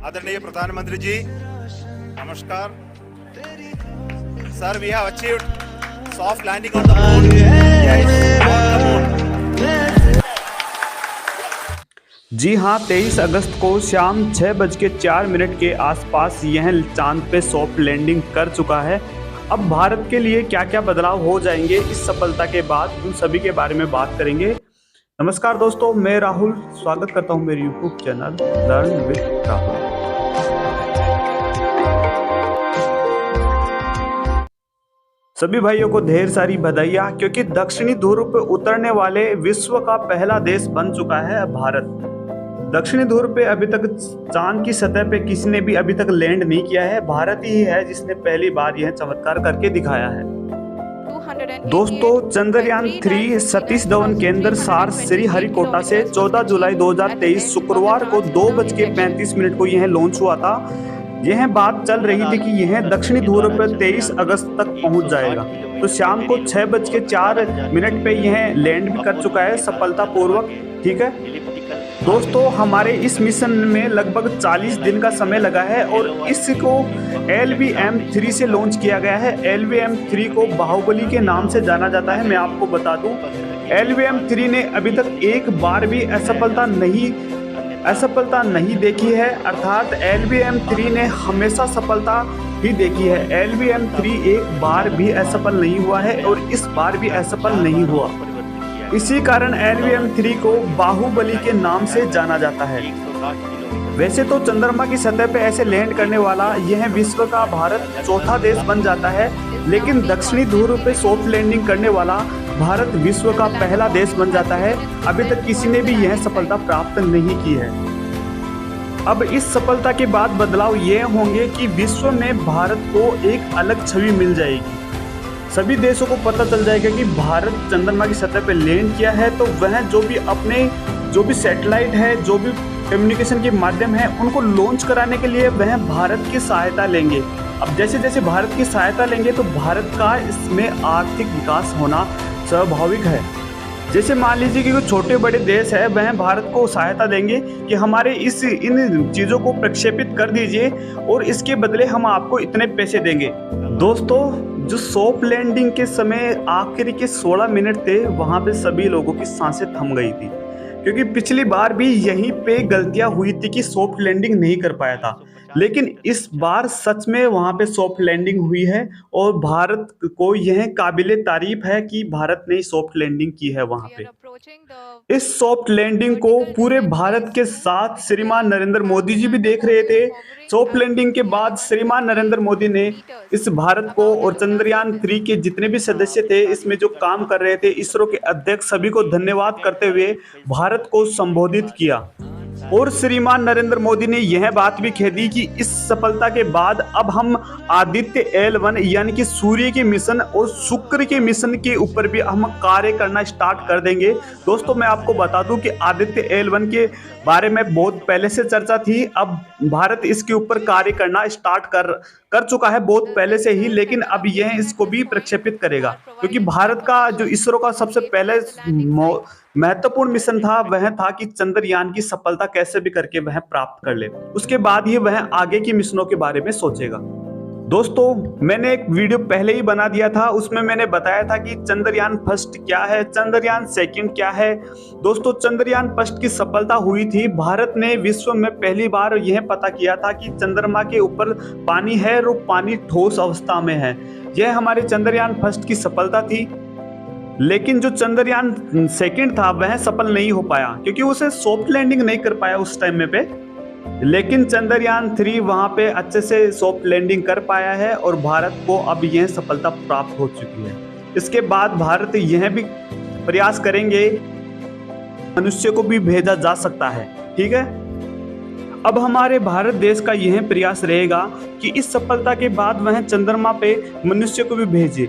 आदरणीय प्रधानमंत्री जी, नमस्कार sir. We have achieved soft landing on the moon. जी हाँ, 23 अगस्त को शाम 6:04 के आसपास यह चांद पे सॉफ्ट लैंडिंग कर चुका है। अब भारत के लिए क्या क्या बदलाव हो जाएंगे इस सफलता के बाद, उन सभी के बारे में बात करेंगे। नमस्कार दोस्तों, मैं राहुल स्वागत करता हूँ मेरे YouTube channel learn with Rahul. सभी भाइयों को ढेर सारी बधाइयाँ, क्योंकि दक्षिणी ध्रुव पे उतरने वाले विश्व का पहला देश बन चुका है भारत। दक्षिणी ध्रुव पे अभी तक चांद की सतह पे किसी ने भी अभी तक लैंड नहीं किया है। भारत ही है जिसने पहली बार यह चमत्कार करके दिखाया है। दोस्तों, चंद्रयान 3 सतीश धवन केंद्र सार श्री हरिकोटा से 14 जुलाई 2023 शुक्रवार को 2:35 को यह लॉन्च हुआ था। यह बात चल रही थी कि यह दक्षिणी ध्रुव पर 23 अगस्त तक पहुंच जाएगा। तो शाम को 6:04 पे यह लैंड भी कर चुका है सफलतापूर्वक। ठीक है दोस्तों, हमारे इस मिशन में लगभग 40 दिन का समय लगा है और इसको LVM-3 से लॉन्च किया गया है। LVM-3 को बाहुबली के नाम से जाना जाता है। मैं आपको बता दूं, LVM-3 ने अभी तक एक बार भी असफलता नहीं देखी है, अर्थात LVM-3 ने हमेशा सफलता ही देखी है। LVM-3 एक बार भी असफल नहीं हुआ है और इस बार भी असफल नहीं हुआ। इसी कारण LVM-3 को बाहुबली के नाम से जाना जाता है। वैसे तो चंद्रमा की सतह पे ऐसे लैंड करने वाला यह विश्व का भारत चौथा देश बन जाता है, लेकिन दक्षिणी ध्रुव पे सॉफ्ट लैंडिंग करने वाला भारत विश्व का पहला देश बन जाता है। अभी तक किसी ने भी यह सफलता प्राप्त नहीं की है। अब इस सफलता के बाद बदलाव ये होंगे कि विश्व में भारत को एक अलग छवि मिल जाएगी। सभी देशों को पता चल जाएगा कि भारत चंद्रमा की सतह पर लैंड किया है, तो वह जो भी सैटेलाइट है, जो भी कम्युनिकेशन के माध्यम है, उनको लॉन्च कराने के लिए वह भारत की सहायता लेंगे। अब जैसे जैसे भारत की सहायता लेंगे तो भारत का इसमें आर्थिक विकास होना स्वाभाविक है। जैसे मान लीजिए कि कुछ छोटे बड़े देश है, वह भारत को सहायता देंगे कि हमारे इन चीज़ों को प्रक्षेपित कर दीजिए और इसके बदले हम आपको इतने पैसे देंगे। दोस्तों, जो सॉफ्ट लैंडिंग के समय आखिरी के 16 मिनट थे, वहाँ पे सभी लोगों की सांसें थम गई थी, क्योंकि पिछली बार भी यहीं पे गलतियां हुई थी कि सॉफ्ट लैंडिंग नहीं कर पाया था। लेकिन इस बार सच में वहां पे सॉफ्ट लैंडिंग हुई है और भारत को यह काबिले तारीफ है कि भारत ने सॉफ्ट लैंडिंग की है वहां पे। इस सॉफ्ट लैंडिंग को पूरे भारत के साथ श्रीमान नरेंद्र मोदी जी भी देख रहे थे। सॉफ्ट लैंडिंग के बाद श्रीमान नरेंद्र मोदी ने इस भारत को और चंद्रयान 3 के जितने भी सदस्य थे, इसमें जो काम कर रहे थे, इसरो के अध्यक्ष, सभी को धन्यवाद करते हुए भारत को संबोधित किया। और श्रीमान नरेंद्र मोदी ने यह बात भी कह दी कि इस सफलता के बाद अब हम आदित्य L1 यानी कि सूर्य के मिशन और शुक्र के मिशन के ऊपर भी हम कार्य करना स्टार्ट कर देंगे। दोस्तों, मैं आपको बता दूं कि आदित्य L1 के बारे में बहुत पहले से चर्चा थी। अब भारत इसके ऊपर कार्य करना स्टार्ट कर चुका है बहुत पहले से ही, लेकिन अब यह इसको भी प्रक्षेपित करेगा, क्योंकि भारत का जो इसरो का सबसे पहले महत्वपूर्ण मिशन था, वह था कि चंद्रयान की सफलता कैसे भी करके वह प्राप्त कर ले। उसके बाद ही वह आगे की मिशनों के बारे में सोचेगा। दोस्तों, मैंने एक वीडियो पहले ही बना दिया था, उसमें मैंने बताया था कि चंद्रयान फर्स्ट क्या है, चंद्रयान सेकंड क्या है। दोस्तों, चंद्रयान फर्स्ट की सफलता हुई थी। भारत ने विश्व में पहली बार यह पता किया था कि चंद्रमा के ऊपर पानी है और पानी ठोस अवस्था में है। यह हमारे चंद्रयान फर्स्ट की सफलता थी। लेकिन जो चंद्रयान सेकंड था वह सफल नहीं हो पाया, क्योंकि उसे सॉफ्ट लैंडिंग नहीं कर पाया उस टाइम में पे। लेकिन चंद्रयान 3 वहां पे अच्छे से सॉफ्ट लैंडिंग कर पाया है और भारत को अब यह सफलता प्राप्त हो चुकी है। इसके बाद भारत यह भी प्रयास करेंगे, मनुष्य को भी भेजा जा सकता है। ठीक है, अब हमारे भारत देश का यह प्रयास रहेगा कि इस सफलता के बाद वह चंद्रमा पे मनुष्य को भी भेजे।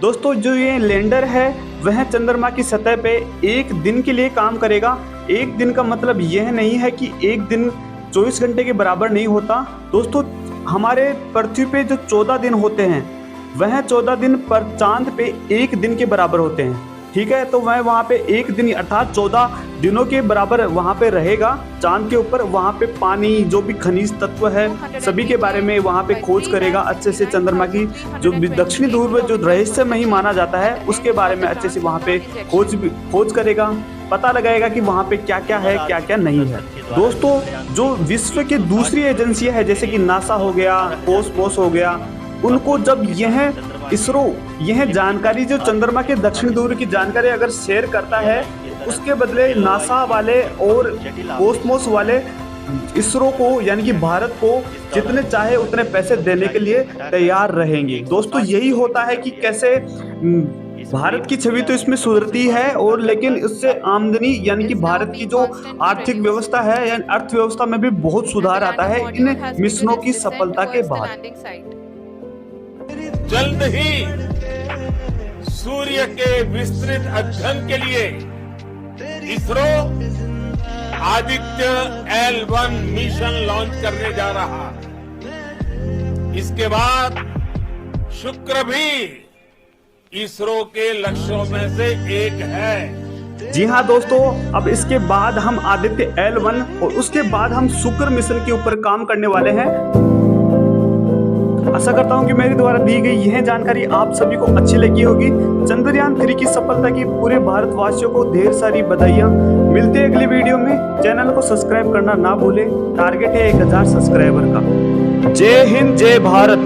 दोस्तों, जो ये लैंडर है वह चंद्रमा की सतह पे एक दिन के लिए काम करेगा। एक दिन का मतलब यह नहीं है कि एक दिन 24 घंटे के बराबर नहीं होता। दोस्तों, हमारे पृथ्वी पे जो 14 दिन होते हैं, वह 14 दिन पर चांद पे एक दिन के बराबर होते हैं। ठीक है, तो वह वहाँ पे एक दिन अर्थात 14 दिनों के बराबर वहाँ पे रहेगा चांद के ऊपर। वहाँ पे पानी, जो भी खनिज तत्व है, सभी के बारे में वहाँ पे खोज करेगा अच्छे से। चंद्रमा की जो दक्षिणी ध्रुव में जो रहस्यमयी माना जाता है उसके बारे में अच्छे से वहाँ पे खोज करेगा, पता लगाएगा कि वहाँ पे क्या क्या है, क्या क्या नहीं है। दोस्तों, जो विश्व की दूसरी एजेंसियां है जैसे कि नासा हो गया, कोसमोस हो गया, उनको जब यह इसरो यह जानकारी, जो चंद्रमा के दक्षिण ध्रुव की जानकारी अगर शेयर करता है, उसके बदले नासा वाले और कोसमोस वाले इसरो को यानी कि भारत को जितने चाहे उतने पैसे देने के लिए तैयार रहेंगे। दोस्तों, यही होता है कि कैसे भारत की छवि तो इसमें सुधरती है, और लेकिन इससे आमदनी यानी कि भारत की जो आर्थिक व्यवस्था है यानी अर्थव्यवस्था में भी बहुत सुधार आता है इन मिशनों की सफलता के बाद। जल्द ही सूर्य के विस्तृत अध्ययन के लिए ISRO Aditya L1 mission launch करने जा रहा है। इसके बाद शुक्र भी इसरो के लक्ष्यों में से एक है। जी हाँ दोस्तों, अब इसके बाद हम आदित्य L1 और उसके बाद हम शुक्र मिशन के ऊपर काम करने वाले हैं। आशा करता हूं कि मेरे द्वारा दी गई यह जानकारी आप सभी को अच्छी लगी होगी। चंद्रयान 3 की सफलता की पूरे भारतवासियों को ढेर सारी बधाइयां। मिलते हैं अगली वीडियो में। चैनल को सब्सक्राइब करना ना भूलें। टारगेट है 1000 सब्सक्राइबर का। जय हिंद, जय भारत।